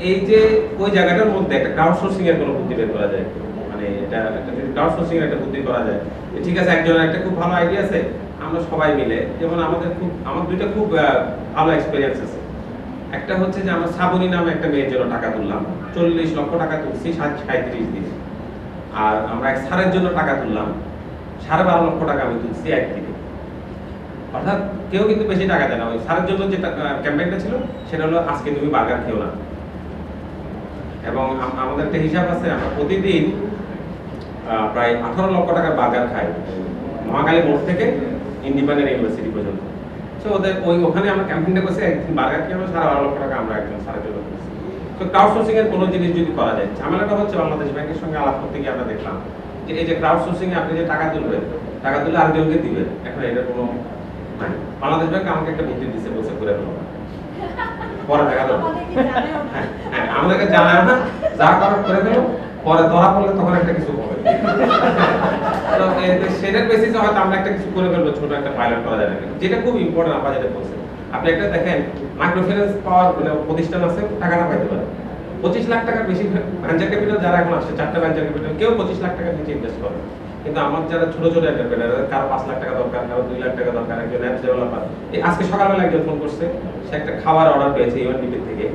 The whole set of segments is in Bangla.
এই যে ওই জায়গাটার মধ্যে একটা ক্রাউড সোর্সিং এর কোনো বুদ্ধি বের করা যায়, মানে এটা একটা যদি ক্রাউড সোর্সিং এর একটা বুদ্ধি করা যায়, ঠিক আছে একজনের একটা খুব ভালো আইডিয়া আছে, আমরা সবাই মিলে, যেমন আমার দুইটা খুব ভালো এক্সপেরিয়েন্স আছে। একটা হচ্ছে যে আমরা শ্রাবণী নামে একটা মেয়ের জন্য টাকা তুললাম, 40 লক্ষ টাকা তুলছি 37 দিনে। আর আমরা এক স্যারের জন্য টাকা তুললাম, 12.5 লক্ষ টাকা আমি তুলছি একদিনে। অর্থাৎ কেউ কিন্তু বেশি টাকা দেয় না। ওই স্যারের জন্য যে ক্যাম্পেইনটা ছিল সেটা হলো আজকে তুমি বার্গার খেও না। এবং আমাদের একটা হিসাব আছে, আমরা প্রতিদিন প্রায় 18 লক্ষ টাকার বার্গার খাই মহাকালী মোড় থেকে ইন্ডিপেন্ডেন্ট ইউনিভার্সিটি পর্যন্ত। তো ওখানে আমরা ক্যাম্পেইনটা করছি, একদিন বার্গার খেয়ে আমরা 12.5 লক্ষ টাকা আমরা একজন স্যারের জন্য দিচ্ছি। তো ক্রাউড সোর্সিং এর কোনো জিনিস যদি করা যায়, ঝামেলাটা হচ্ছে বাংলাদেশ ব্যাংকের সঙ্গে আলাপ করতে গিয়ে আমরা দেখলাম যে এই যে ক্রাউড সোর্সিং এ আপনি যে টাকা তুলবেন, টাকা তুলে আরেকজনকে দিবেন, এখন এটা কোনো মানে বাংলাদেশ ব্যাংক আমাকে একটা বুদ্ধি দিচ্ছে, বলছে করে ফেলো, পরে দেখা যাবে। হ্যাঁ আমাদেরকে জানায় না, যা করার করে ফেলো, পরে ধরা পড়লে তখন একটা কিছু হবে। তো সেটার বেসিসে হয়তো আমরা একটা কিছু করে ফেলবো, ছোট একটা পাইলট করা যাবে, যেটা খুব ইম্পর্টেন্ট। আপনারা যেটা বলছেন, আপনি একটা দেখেন মাইক্রো ফিন্যান্স পাওয়ার মানে প্রতিষ্ঠান আছে, টাকাটা পাইতে পারে 25 লাখ টাকার বেশি ভেঞ্চার ক্যাপিটাল যারা এখন আসছে, 4টা ভেঞ্চার ক্যাপিটাল, কেউ 25 লাখ টাকার নিচে ইনভেস্ট করে। কিন্তু আমার যারা ছোট ছোট এন্টারপ্রেনার, কারো 5 লাখ টাকা দরকার, কারো 2 লাখ টাকা দরকার, একজন অ্যাপ ডেভেলপার, এই আজকে সকালবেলা একজন ফোন করছে, সে একটা খাবার অর্ডার পেয়েছে ইউএনডিপি থেকে,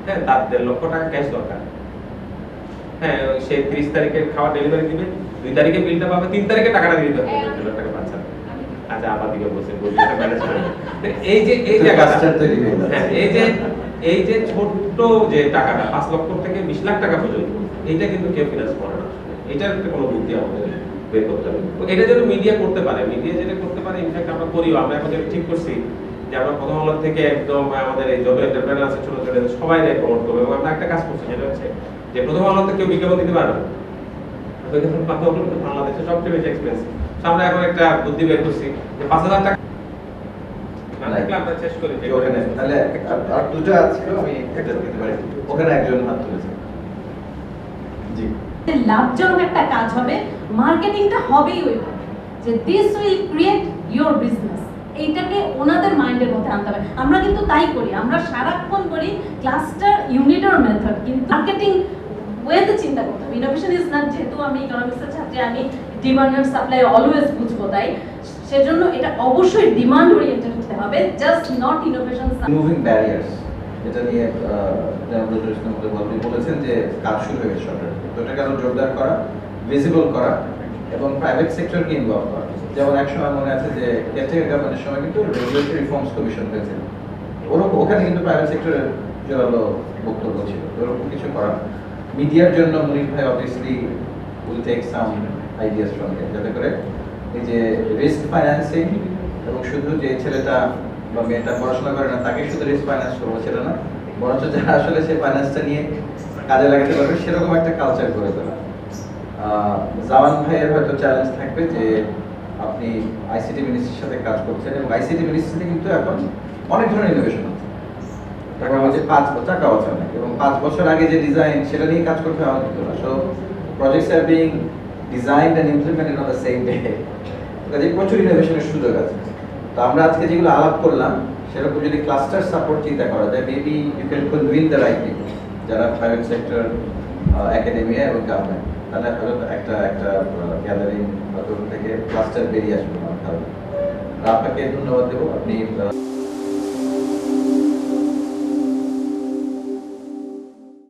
হ্যাঁ তার 1.5 লক্ষ টাকা ক্যাশ দরকার। হ্যাঁ সে 30 তারিখে খাবার ডেলিভারি দিবে, 2 তারিখে বিলটা পাবে, 3 তারিখে টাকাটা দিয়ে দিতে হবে, 2 লাখ টাকা পাচ্ছে। আচ্ছা আবার দিকে বসে বলতে ম্যানেজ করে। এই জায়গাটা হ্যাঁ এই যে ছোট্ট যে টাকাটা 5 লক্ষ থেকে 20 লাখ টাকা পর্যন্ত, এইটা কিন্তু কেউ ফিনান্স করে না। এটার একটা কোনো বুদ্ধি আমাদের বের করতে হবে। এটা যেন মিডিয়া করতে পারে, মিডিয়া যেটা করতে পারে, ইনফ্যাক্ট আমরা করিও। আমরা এখন যেটা ঠিক করছি যে আমরা প্রথম আলো থেকে একদম আমাদের এই যত এন্টারপ্রেনার আছে ছোট ছোট সবাই প্রমোট করবো, এবং আমরা একটা কাজ করছি যেটা হচ্ছে যে প্রথম আলোতে কেউ বিজ্ঞাপন দিতে পারবে না, বাংলাদেশে সবচেয়ে বেশি এক্সপেন্সিভ। আমরা এখন একটা বুদ্ধি বের করছি যে 5,000 টাকা আমরা শেষ করি ওখানে, তাহলে আর দুটো আছে, আমি একটা দিতে পারি। ওখানে একজন হাত তুলেছে। জি, লাভজনক একটা কাজ হবে, মার্কেটিংটা হবেই ওইভাবে যে this will create your business, এইটাকে ওনাদের মাইন্ডের মধ্যে আনতে হবে। আমরা কিন্তু তাই করি, আমরা সারাক্ষণ করি ক্লাস্টার ইউনিটের মেথড, কিন্তু মার্কেটিং ওয়েতে চিন্তা করতে হবে। ইনোভেশন ইজ নট, যেহেতু আমি ইকোনমিক্সের ছাত্রী, আমি ডিমান্ড এন্ড সাপ্লাই অলওয়েজ বুঝবো, তাই সেজন্য এটা অবশ্যই ডিমান্ড ওরিয়েন্টেড হতে হবে, just not innovation. Removing barriers, যেটা নিয়ে আপনি বলেছেন যে কাজ শুরু হয়ে গেছে সরকার, তো এটাকে আরো জোরদার করা, ভিজিবল করা এবং প্রাইভেট সেক্টরকে ইনভলভ করা। যেমন এক সময় মনে আছে যে কেয়ারটেকার গভর্নমেন্টের সময় কিন্তু রেগুলেটরি রিফর্মস কমিশন হয়েছিল, ওখানে কিন্তু প্রাইভেট সেক্টরের জোরালো বক্তব্য ছিল, ওরকম কিছু করা। মিডিয়ার জন্য মুনির ভাই obviously will take some ideas from here, যাতে করে এই যে রিস্ক ফাইন্যান্সিং এবং শুধু যে ছেলেটা বা মেয়েটা পড়াশোনা করে না তাকে শুধু রিস্ক ফাইন্যান্স করবো সেটা না, বরঞ্চ যারা আসলে সেই ফাইন্যান্সটা নিয়ে কাজে লাগাতে পারবে সেরকম একটা কালচার করে তোলা। জামান ভাইয়ের হয়তো চ্যালেঞ্জ থাকবে যে আপনি আইসিটি মিনিস্ট্রির সাথে কাজ করছেন, এবং আইসিটি মিনিস্ট্রিতে কিন্তু এখন অনেক ধরনের ইনোভেশন হচ্ছে, টাকা হচ্ছে 5 টাকা বছর না, এবং 5 বছর আগে যে ডিজাইন সেটা নিয়ে কাজ করতে হবে কিন্তু না। So projects are being designed and implemented on the same day, কাজে প্রচুর ইনোভেশনের সুযোগ আছে। তো আমরা আজকে যেগুলো আলাপ করলাম সেরকম যদি ক্লাস্টার সাপোর্ট চিন্তা করা যায়, maybe you can convince the right people, যারা প্রাইভেট সেক্টর, একাডেমিয়া এবং গভর্নমেন্ট, তাহলে হয়তো একটা গ্যাদারিং থেকে ক্লাস্টার বেরিয়ে আসবে। আপনাকে ধন্যবাদ দেবো, আপনি